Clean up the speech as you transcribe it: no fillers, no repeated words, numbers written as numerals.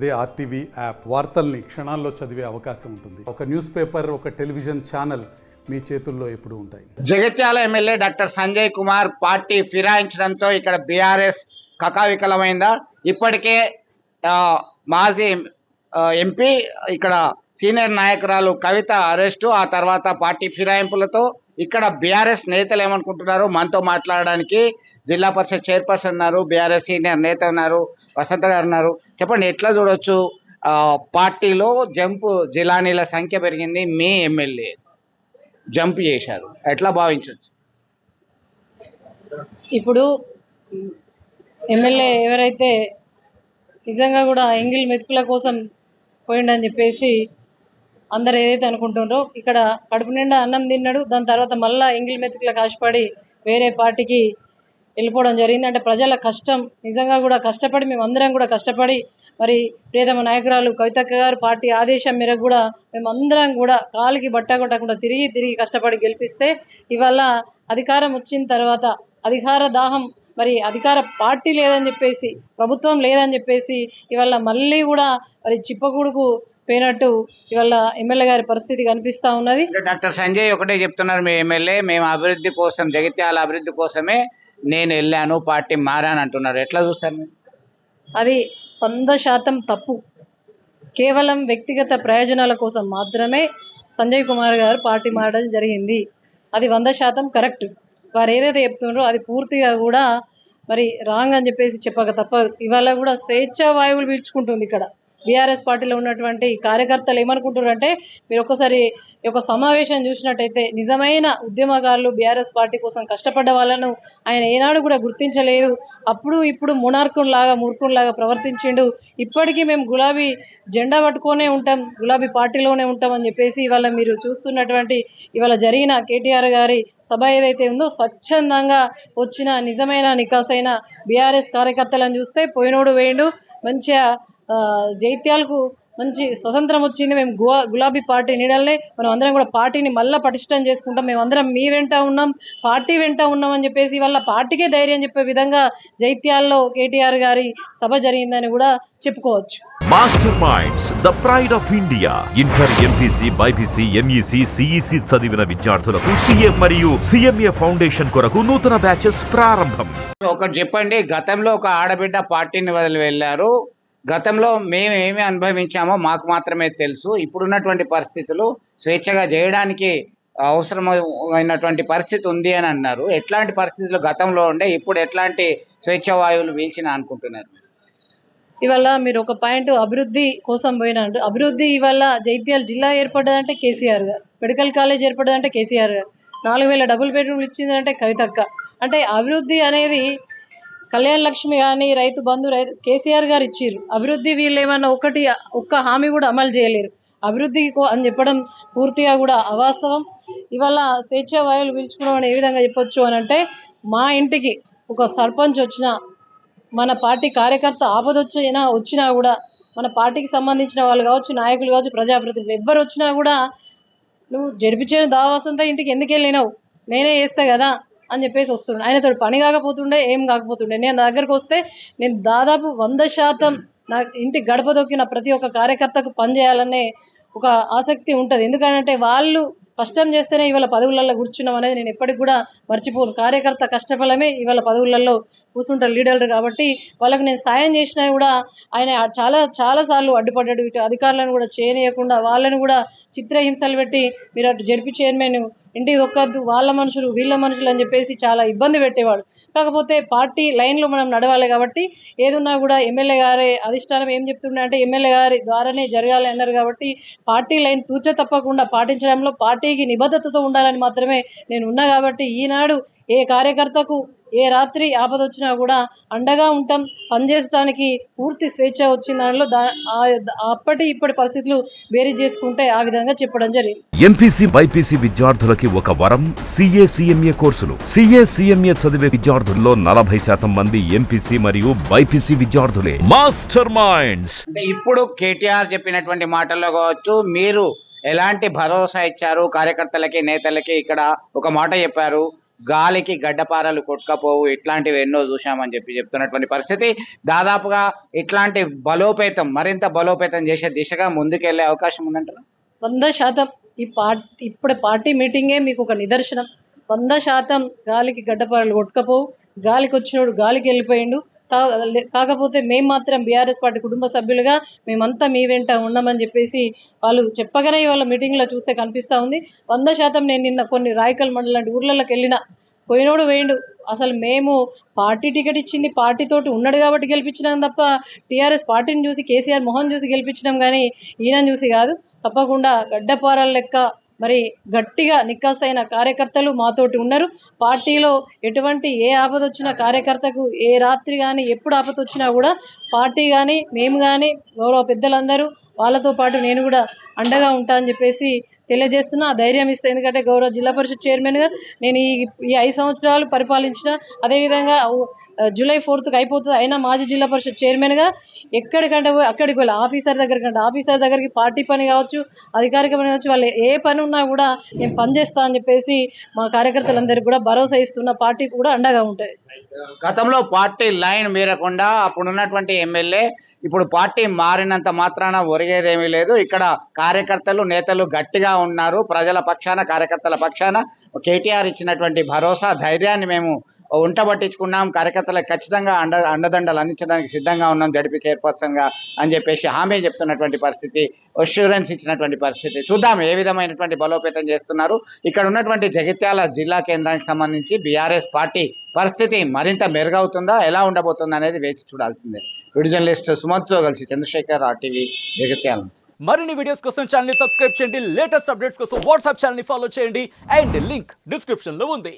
అదే RTV app వార్తల్ని క్షణాల్లో చదివే అవకాశం ఉంటుంది. ఒక న్యూస్ పేపర్, ఒక టెలివిజన్ ఛానల్ మీ చేతుల్లో ఎప్పుడూ ఉంటాయి. Jagtial MLA doctor Sanjay Kumar party ఫిరాయించడంతో ఇక్కడ బీఆర్ఎస్ కకావికలమైందా? ఇప్పటికే మాజీ ఎంపీ ఇక్కడ సీనియర్ నాయకురాలు కవిత అరెస్టు, ఆ తర్వాత పార్టీ ఫిరాయింపులతో ఇక్కడ బీఆర్ఎస్ నేతలు ఏమనుకుంటున్నారు మనతో మాట్లాడడానికి జిల్లా పరిషత్ చైర్పర్సన్ ఉన్నారు, బీఆర్ఎస్ సీనియర్ నేత ఉన్నారు, వసంత గారు ఉన్నారు. చెప్పండి, ఎట్లా చూడొచ్చు పార్టీలో జంప్ జిలానీల సంఖ్య పెరిగింది, మీ ఎమ్మెల్యే జంప్ చేశారు, ఎట్లా భావించవచ్చు? ఇప్పుడు ఎమ్మెల్యే ఎవరైతే నిజంగా కూడా ఎంగిల్ మెతుకుల కోసం పోయిండని చెప్పేసి అందరు ఏదైతే అనుకుంటున్నారో, ఇక్కడ కడుపు నిండా అన్నం తిన్నాడు, దాని తర్వాత మళ్ళీ ఎంగిల్ మెతుకులకు ఆశపడి వేరే పార్టీకి వెళ్ళిపోవడం జరిగింది. అంటే ప్రజల కష్టం నిజంగా కూడా కష్టపడి మేమందరం కూడా కష్టపడి మరి ప్రియతమ నాయకురాలు కవితక్క గారు పార్టీ ఆదేశం మేరకు కూడా మేమందరం కూడా కాలికి బట్ట కొట్టకుండా తిరిగి కష్టపడి గెలిపిస్తే ఇవాళ అధికారం వచ్చిన తర్వాత అధికార దాహం, మరి అధికార పార్టీ లేదని చెప్పేసి, ప్రభుత్వం లేదని చెప్పేసి ఇవాళ మళ్ళీ కూడా మరి చిప్పకూడుకు పోయినట్టు ఇవాళ ఎమ్మెల్యే గారి పరిస్థితి కనిపిస్తూ ఉన్నది. డాక్టర్ సంజయ్ ఒకటే చెప్తున్నారు, మీ ఎమ్మెల్యే మేము అభివృద్ధి కోసం, జగిత్యాల అభివృద్ధి కోసమే నేను వెళ్ళాను, పార్టీ మారాను అంటున్నారు. ఎట్లా చూస్తారు? అది 100% తప్పు. కేవలం వ్యక్తిగత ప్రయోజనాల కోసం మాత్రమే సంజయ్ కుమార్ గారు పార్టీ మారడం జరిగింది. అది 100% కరెక్ట్. వారు ఏదైతే చెప్తున్నారో అది పూర్తిగా కూడా మరి రాంగ్ అని చెప్పేసి చెప్పక తప్పదు. ఇవాళ కూడా స్వేచ్ఛా వాయువులు పీల్చుకుంటుంది ఇక్కడ బీఆర్ఎస్ పార్టీలో ఉన్నటువంటి కార్యకర్తలు. ఏమనుకుంటున్నారు అంటే, మీరు ఒక్కసారి ఒక సమావేశం చూసినట్టయితే నిజమైన ఉద్యమకారులు బీఆర్ఎస్ పార్టీ కోసం కష్టపడ్డ వాళ్ళను ఆయన ఏనాడు కూడా గుర్తించలేదు. అప్పుడు ఇప్పుడు మూర్ఖుల్లాగా ప్రవర్తించిండు. ఇప్పటికీ మేము గులాబీ జెండా పట్టుకొనే ఉంటాం, గులాబీ పార్టీలోనే ఉంటామని చెప్పేసి ఇవాళ మీరు చూస్తున్నటువంటి ఇవాళ జరిగిన కేటీఆర్ గారి సభ ఏదైతే ఉందో, స్వచ్ఛందంగా వచ్చిన నిజమైన నికాసైన బీఆర్ఎస్ కార్యకర్తలను చూస్తే పోయినోడు వేయండు. మంచిగా జైత్యాలకు మంచి స్వతంత్రం వచ్చింది, మేము గులాబీ పార్టీ నీడలనే మనం అందరం కూడా పార్టీని మళ్ళీ పటిష్టం చేసుకుంటాం, మేమందరం మీ వెంట ఉన్నాం, పార్టీ వెంట ఉన్నామని చెప్పేసి వాళ్ళ పార్టీకే ధైర్యం చెప్పే విధంగా జైత్యాల్లో కేటీఆర్ గారి సభ జరిగిందని కూడా చెప్పుకోవచ్చు. Master minds, the pride of India. Inter, MPC, BiPC, MEC, CEC చదివిన విద్యార్థులకు సిఏ మరియు సిఎంఏ ఫౌండేషన్ కొరకు నూతన బ్యాచెస్ ప్రారంభం. ఒకటి చెప్పండి, గతంలో ఒక ఆడబిడ్డ పార్టీని వదిలి వెళ్ళారు, గతంలో మేము ఏమి అనుభవించామో మాకు మాత్రమే తెలుసు, ఇప్పుడున్నటువంటి పరిస్థితులు స్వేచ్ఛగా చేయడానికి అవసరమైనటువంటి పరిస్థితి ఉంది అని అన్నారు. ఎట్లాంటి పరిస్థితులు గతంలో ఉండే, ఇప్పుడు ఎట్లాంటి స్వేచ్ఛ వాయువులు వీల్చిన అనుకుంటున్నారు? ఇవాళ మీరు ఒక పాయింట్ అభివృద్ధి కోసం పోయినారు. అభివృద్ధి ఇవాళ జైత్యాల జిల్లా ఏర్పడ్డదంటే కేసీఆర్ గారు, మెడికల్ కాలేజ్ ఏర్పడ్డదంటే కేసీఆర్ గారు, 4000 డబుల్ బెడ్రూమ్లు ఇచ్చిందంటే కవితక్క. అంటే అభివృద్ధి అనేది కళ్యాణ లక్ష్మి కానీ, రైతు బంధు కేసీఆర్ గారు ఇచ్చిర్రు. అభివృద్ధి వీళ్ళు ఏమన్నా ఒక్క హామీ కూడా అమలు చేయలేరు. అభివృద్ధి అని చెప్పడం పూర్తిగా కూడా అవాస్తవం. ఇవాళ స్వేచ్ఛ వాయువులు పీల్చుకోవడం అని ఏ విధంగా చెప్పొచ్చు అని అంటే, మా ఇంటికి ఒక సర్పంచ్ వచ్చినా, మన పార్టీ కార్యకర్త వచ్చినా కూడా, మన పార్టీకి సంబంధించిన వాళ్ళు కావచ్చు, నాయకులు కావచ్చు, ప్రజాప్రతినిధులు ఎవ్వరు వచ్చినా కూడా, నువ్వు జరిపించిన దావాసంతా ఇంటికి ఎందుకు వెళ్ళినావు, నేనే చేస్తా కదా అని చెప్పేసి వస్తుండే. ఆయనతో పని కాకపోతుండే, ఏం కాకపోతుండే. నేను దగ్గరకు వస్తే నేను దాదాపు 100% నా ఇంటి గడప దొక్కిన ప్రతి ఒక్క కార్యకర్తకు పనిచేయాలనే ఒక ఆసక్తి ఉంటుంది. ఎందుకంటే వాళ్ళు కష్టం చేస్తేనే ఇవాళ పదవులలో కూర్చున్నాం అనేది నేను ఎప్పటికి కూడా మర్చిపోను. కార్యకర్త కష్టఫలమే ఇవాళ పదవులలో కూర్చుంటారు లీడర్లు. కాబట్టి వాళ్ళకు నేను సాయం చేసినా కూడా ఆయన చాలా సార్లు అడ్డుపడ్డాడు. ఇటు అధికారులను కూడా చేయనీయకుండా వాళ్ళని కూడా చిత్రహింసలు పెట్టి, మీరు అటు జడ్పీ చైర్మన్ ఇంటికి దొక్కద్దు, వాళ్ళ మనుషులు వీళ్ళ మనుషులు అని చెప్పేసి చాలా ఇబ్బంది పెట్టేవాడు. కాకపోతే పార్టీ లైన్లో మనం నడవాలి కాబట్టి ఏదున్నా కూడా ఎమ్మెల్యే గారి అధిష్టానం ఏం చెప్తుండే అంటే, ఎమ్మెల్యే గారి ద్వారానే జరగాలి అన్నారు. కాబట్టి పార్టీ లైన్ తూచ తప్పకుండా పాటించడంలో పార్టీకి నిబద్ధతతో ఉండాలని మాత్రమే నేను ఉన్నా. కాబట్టి ఈనాడు ఏ కార్యకర్తకు ఏ రాత్రి ఆపద వచ్చినా కూడా అండగా ఉంటాం. పనిచేయడానికి పూర్తి స్వేచ్ఛ వచ్చిన దానిలో అప్పటి ఇప్పటి పరిస్థితులు వేరీ చేసుకుంటే ఆ విధంగా చెప్పడం జరిగింది. ఎంపీసీ, బైపీసీ విద్యార్థులకి ఒక వరం సిఏ, సిఎంఏ కోర్సులు. సిఏ, సిఎంఏ చదివే విద్యార్థుల్లో 40% మంది ఎంపీసీ మరియు బైపీసీ విద్యార్థులే. మాస్టర్ మైండ్స్. అంటే ఇప్పుడు కేటీఆర్ చెప్పినటువంటి మాటల్లో కావచ్చు, మీరు ఎలాంటి భరోసా ఇచ్చారు కార్యకర్తలకి, నేతలకి? ఇక్కడ ఒక మాట చెప్పారు, గాలికి గడ్డపారలు కొట్టుకపోవు, ఇట్లాంటివి ఎన్నో చూసామని చెప్తున్నటువంటి పరిస్థితి. దాదాపుగా ఇట్లాంటి బలోపేతం, మరింత బలోపేతం చేసే దిశగా ముందుకెళ్లే అవకాశం ఉందంటారు. 100% ఈ ఇప్పుడు పార్టీ మీటింగే మీకు ఒక నిదర్శనం. 100% గాలికి గడ్డపారలు కొట్టుకపోవు, గాలికి వచ్చినోడు గాలికి వెళ్ళిపోయిండు. కాకపోతే మేము మాత్రం బీఆర్ఎస్ పార్టీ కుటుంబ సభ్యులుగా మేమంతా మీ వెంట ఉన్నామని చెప్పేసి వాళ్ళు చెప్పగానే వాళ్ళ మీటింగ్లో చూస్తే కనిపిస్తూ ఉంది. 100% నేను నిన్న కొన్ని రాయకల్ మండలం లాంటి ఊర్లలోకి వెళ్ళిన, పోయినోడు వేయండు. అసలు మేము పార్టీ టికెట్ ఇచ్చింది పార్టీతోటి ఉన్నాడు కాబట్టి గెలిపించినాం తప్ప టీఆర్ఎస్ పార్టీని చూసి కేసీఆర్ మొహం చూసి గెలిపించినాం కానీ ఈయనని చూసి కాదు. తప్పకుండా గడ్డపారల లెక్క మరి గట్టిగా నిక్కాసైన కార్యకర్తలు మాతోటి ఉన్నారు. పార్టీలో ఎటువంటి ఏ ఆపద వచ్చినా కార్యకర్తకు ఏ రాత్రి కానీ ఎప్పుడు ఆపద వచ్చినా కూడా పార్టీ కానీ మేము కానీ గౌరవ పెద్దలందరూ వాళ్ళతో పాటు నేను కూడా అండగా ఉంటా అని చెప్పేసి తెలియజేస్తున్నా. ధైర్యం ఇస్తే, ఎందుకంటే గౌరవ జిల్లా పరిషత్ చైర్మన్గా నేను ఈ 5 సంవత్సరాలు పరిపాలించిన, అదేవిధంగా జూలై 4th అయిపోతుంది అయినా మాజీ జిల్లా పరిషత్ చైర్మన్గా ఎక్కడికంటే అక్కడికి వెళ్ళి ఆఫీసర్ దగ్గరికి పార్టీ పని కావచ్చు, అధికారిక పని కావచ్చు, వాళ్ళు ఏ పని ఉన్నా కూడా నేను పనిచేస్తా అని చెప్పేసి మా కార్యకర్తలందరికీ కూడా భరోసా ఇస్తున్న. పార్టీ కూడా అండగా ఉంటుంది. గతంలో పార్టీ లైన్ మీరకుండా అప్పుడు ఉన్నటువంటి ఎమ్మెల్యే ఇప్పుడు పార్టీ మారినంత మాత్రాన ఒరిగేదేమీ లేదు. ఇక్కడ కార్యకర్తలు నేతలు గట్టిగా ఉన్నారు. ప్రజల పక్షాన, కార్యకర్తల పక్షాన కేటీఆర్ ఇచ్చినటువంటి భరోసా, ధైర్యాన్ని మేము ఉంటబట్టించుకున్నాం. కార్యకర్తలకు ఖచ్చితంగా అండదండలు అందించడానికి సిద్ధంగా ఉన్నాం జడ్పీ చైర్పర్సన్గా అని చెప్పేసి హామీ చెప్తున్నటువంటి పరిస్థితి, అష్యూరెన్స్ ఇచ్చినటువంటి పరిస్థితి. చూద్దాం ఏ విధమైనటువంటి బలోపేతం చేస్తున్నారు. ఇక్కడ ఉన్నటువంటి జగిత్యాల జిల్లా కేంద్రానికి సంబంధించి బీఆర్ఎస్ పార్టీ పరిస్థితి మరింత మెరుగవుతుందా, ఎలా ఉండబోతుందా అనేది వేచి చూడాల్సిందే. వీడియో జర్నలిస్ట్ సుమంత్తో కలిసి చంద్రశేఖర్, RTV జగిత్యాల. మరిన్ని వీడియోస్ కోసం ఛానల్ ని సబ్స్క్రైబ్ చేయండి. లేటెస్ట్ అప్డేట్స్ కోసం వాట్సాప్ ఛానల్ ని ఫాలో చేయండి. అండ్ లింక్ డిస్క్రిప్షన్ లో ఉంది.